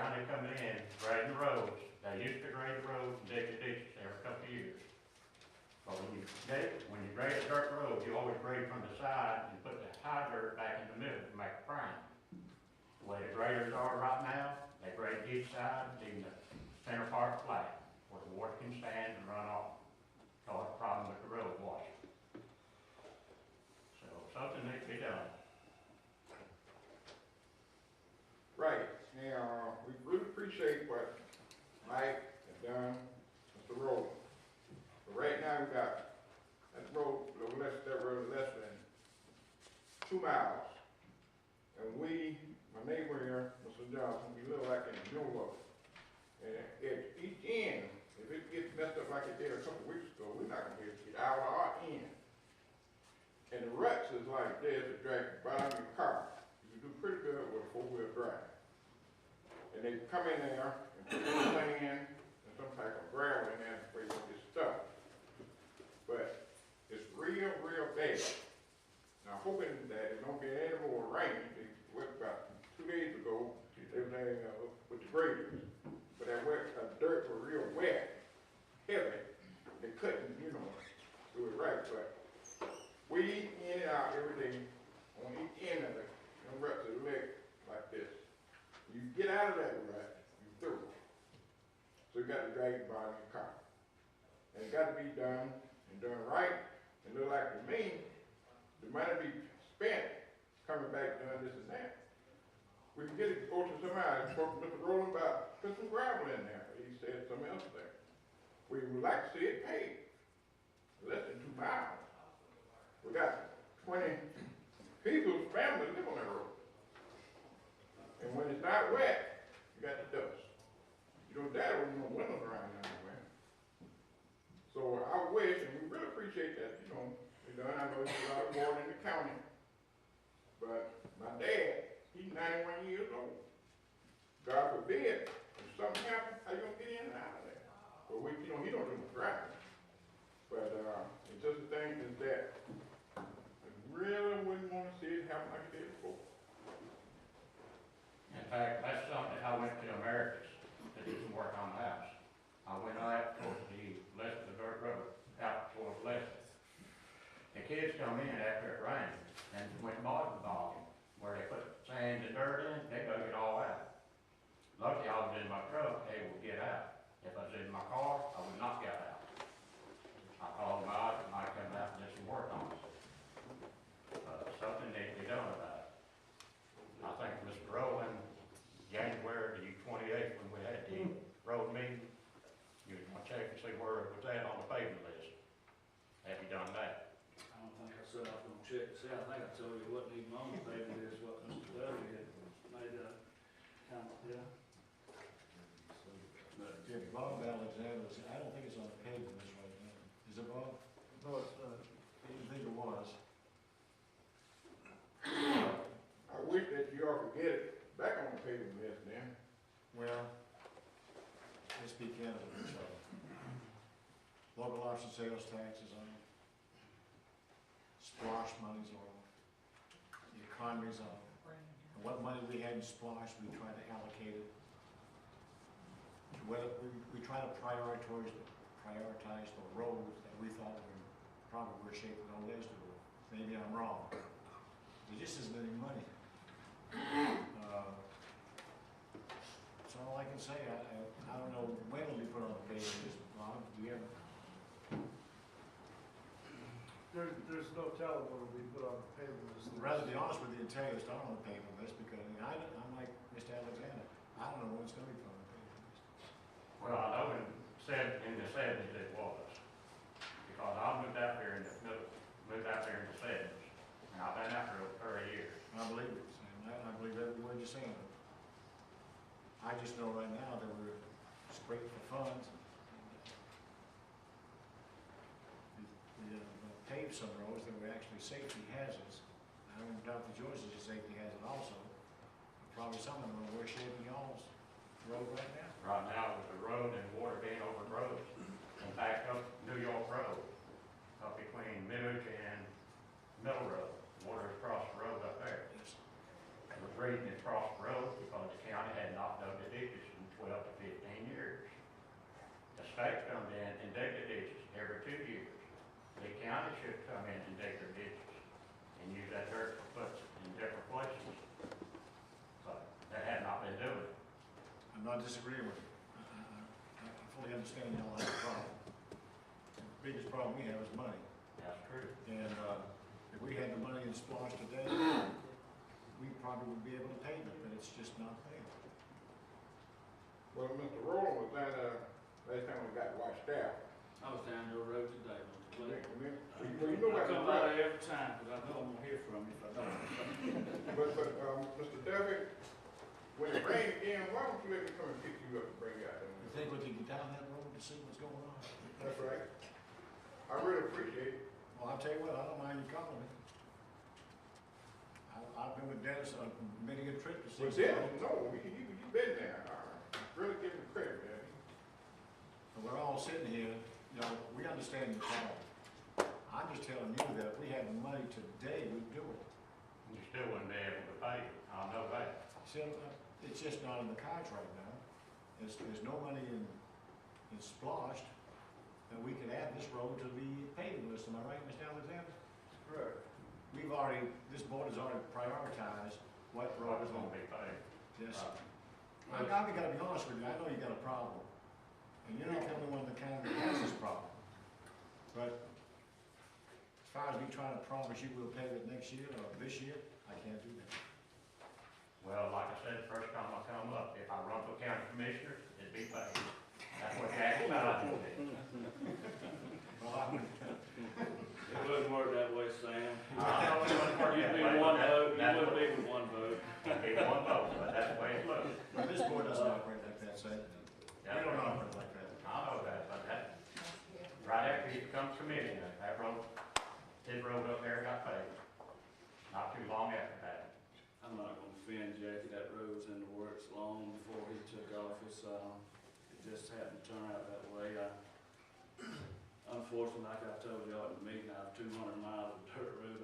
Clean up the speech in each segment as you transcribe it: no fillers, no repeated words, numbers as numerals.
county coming in, grading the roads. They used to grade the roads and dig the ditches every couple of years. But when you grade a dirt road, you always grade from the side and put the high dirt back in the middle to make a prime. The way the graders are right now, they grade each side, leaving the center part flat, where the water can stand and run off. Cause a problem with the road washing. So something needs to be done. Right, now, we really appreciate what Mike has done, Mr. Rowland. But right now, we got that road less than 2 miles. And my neighbor here, Mr. Johnson, we live like in the middle of it. And at each end, if it gets messed up like it did a couple weeks ago, we're not gonna be able to get out of our end. And the ruts is like this to drag the bottom of your car. You do pretty good with a 4-wheel drive. And they come in there and put sand and some type of gravel in there before you don't get stuck. But it's real, real bad. Now, hoping that it don't get any more rain. About 2 days ago, they were with the graders. But that dirt was real wet, heavy. They couldn't, do it right. But we in and out every day on each end of it, and ruts of the leg like this. You get out of that rut, you through. So you got to drag the bottom of your car. And it got to be done and done right. And look like to me, the money be spent coming back doing this and that. We can get it, go to somebody, I spoke to Mr. Rowland about put some gravel in there. He said something else there. We would like to see it paved. Less than 2 miles. We got 20 people's families live on that road. And when it's not wet, you got the dust. You don't die with no windows around anywhere. So I wish, and we really appreciate that, we done. I know there's a lot of water in the county. But my dad, he's 91 years old. God forbid, if something happens, how you gonna get in and out of there? But he don't do no driving. But it's just the thing is that I really wouldn't want to see it happen like it did before. In fact, that's something I went to Americas to do some work on the house. I went out towards the dirt road, out towards Leslie. The kids come in after it rained and went bottom bogging, where they put sand and dirt in, they dug it all out. Luckily I was in my truck, able to get out. If I was in my car, I would not get out. I called them out and I come out and did some work on it. Something needs to be done about it. I think Mr. Rowland, January the 28th, when we had the road meeting, you want to check and see where it was at on the pavement list. Have you done that? I don't think I said I was gonna check to see. I think I told you it wasn't even on the pavement list, what Mr. Dudley had made a comment, yeah. Yeah, Bob Alexander, I don't think it's on the pavement list right now. Is it, Bob? No, it's not. I didn't think it was. I wish that you all could get it back on the pavement list then. Well, let's be candid with each other. Local option sales tax is on. Splosh money's on. The economy's on. And what money we had in Splosh, we tried to allocate it. We try to prioritize the roads that we thought were probably worth shaping on the list. Maybe I'm wrong. There just isn't any money. That's all I can say. I don't know when it'll be put on the pavement list, Bob. Do you have? There's no telling when it'll be put on the pavement list. I'd rather be honest with you and tell you it's not on the pavement list because I'm like Mr. Alexander. I don't know when it's going to be put on the pavement list. Well, I know in the 70s it was. Because I moved out there in the 70s. And I've been out there over 30 years. I believe it. I believe every word you're saying. I just know right now that we're scraping for funds. We paved some roads that were actually safety hazards. I don't doubt that yours is a safety hazard also. Probably some of them are worse shape than y'all's road right now. Right now with the road and water being overgrown. In fact, up New York Road, up between Midwich and Middle Road, water has crossed the road up there. Yes. It was reading it crossed the road because the county had not dug the ditches 12 to 15 years. The state comes in and dig the ditches every 2 years. Lee County should come in and dig their ditches and use that dirt to put in different places. But that had not been doing. I'm not disagreeing with you. I fully understand y'all have a problem. The biggest problem we have is money. That's true. And, if we had the money in Splosh today, we probably would be able to pay it, but it's just not there. Well, Mr. Rowland was down there last time we got washed out. I was down your road today, Mr. Clay. Well, you know I what come by there every time, because I know I'm gonna hear from you if I don't. Mr. Duffy, when it rains again, why don't you let me come and pick you up and bring you out there? You think we can get down that road to see what's going on? That's right. I really appreciate it. Well, I'll tell you what, I don't mind you calling me. I've been with Dennis on many a trip to see. Well, Dennis, no, you been there. Really give him credit, man. And we're all sitting here, you know, we understand the problem. I'm just telling you that if we had the money today, we'd do it. You still wouldn't be able to pay it. I know that. See, it's just not in the cards right now. There's no money in Splosh that we could add this road to the paving list. Am I right, Mr. Alexander? Correct. This board has already prioritized what road What is is on. gonna be paid. Yes. Uh, I gotta be honest with you, I know you got a problem. And you're not the only one in the county that has this problem. But as far as me trying to promise you we'll pay it next year or this year, I can't do that. Well, like I said, first time I come up, if I run for county commissioner, it'd be paid. That's what Jack Bowden did. Well, It wouldn't work that way, Sam. Uh, You'd be one vote, you wouldn't be with one vote. It'd be one vote, but that's the way it looks. But this board doesn't operate like that, Sam. We don't operate like that. I know that, but that, right after he becomes commissioner, that road, his road up there got paved. Not too long after that. I'm not gonna offend Jackie, that road's in the works long before he took office, it just happened to turn out that way. Unfortunately, like I told you all at the meeting, I have 200 miles of dirt road,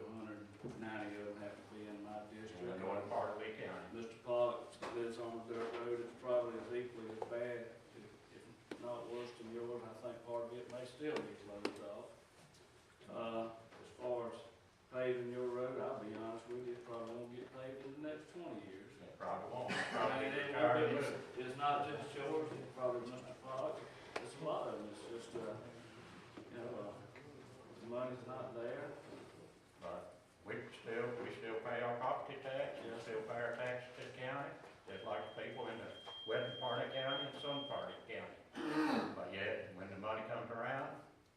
190 of them have to be in my In district. the northern part of Lee County. Mr. Pollock lives on a dirt road, it's probably as equally as bad, if not worse than yours. I think part of it may still be closed off. As far as paving your road, I'll be honest with you, it probably won't get paved in the next 20 years. It probably won't. I Probably mean, retired and moved. it's not just yours, it's probably Mr. Pollock, it's a lot of them, it's just, you know, the money's not there. But we still pay our property tax, we still pay our taxes to the county, just like the people in the western part of the county and some part of the county. But yet, when the money comes around,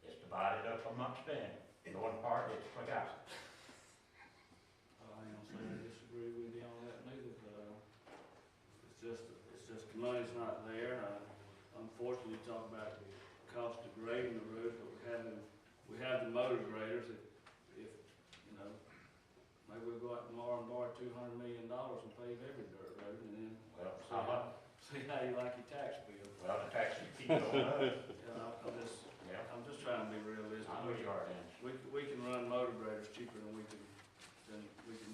it's divided up amongst them. The northern part is forgotten. I ain't gonna say I disagree with you on that neither, but, it's just the money's not there. Unfortunately, you talk about the cost of grading the road, but we have the motor graders that, if, you know, maybe we'll go out tomorrow and borrow $200 million and pave every dirt road, and then Well, see how you like your tax bill. well, the taxes keep going up. You know, Yeah, I'm just trying to be realistic. I know you are, Dan. We can run motor graders cheaper than we can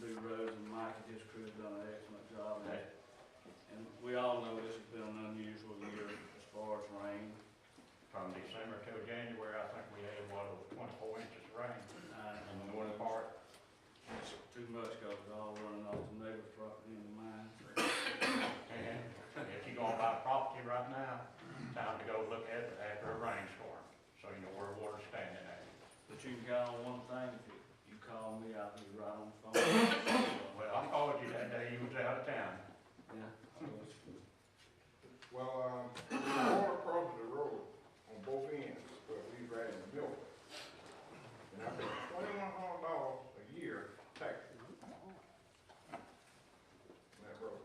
do roads, and Mike and his crew have done an excellent job. And we all know this has been an unusual year as far as rain. From December till January, I think we had, over 24 inches of rain And in the northern part. it's too much because it's all running off the neighbor's property into mine. And if you're gonna buy property right now, time to go look at it after a rainstorm, so you know where water's standing at. But you can count on one thing, if you call me, I'll be right on the phone. Well, I called you that day you was out of town. Yeah. Well, water crosses the road on both ends, but we right in the middle. And I pay $2,100 a year tax on that road.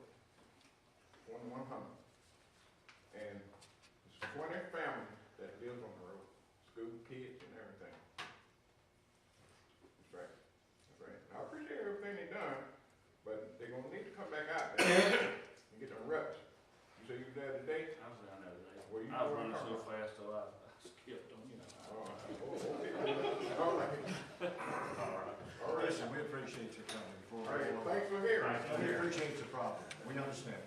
2,100. And it's 20 families that lives on the road, school kids and everything. That's right, that's right. I appreciate everything they done, but they're gonna need to come back out there and get them reps. You say you was there today? I was down there today. Well, you I was know running what I'm so talking fast, so I skipped them, you know. Okay. All right. All right. All right. Listen, we appreciate your coming before. All right, thanks for hearing. Thanks for We hearing. appreciate the problem. We understand.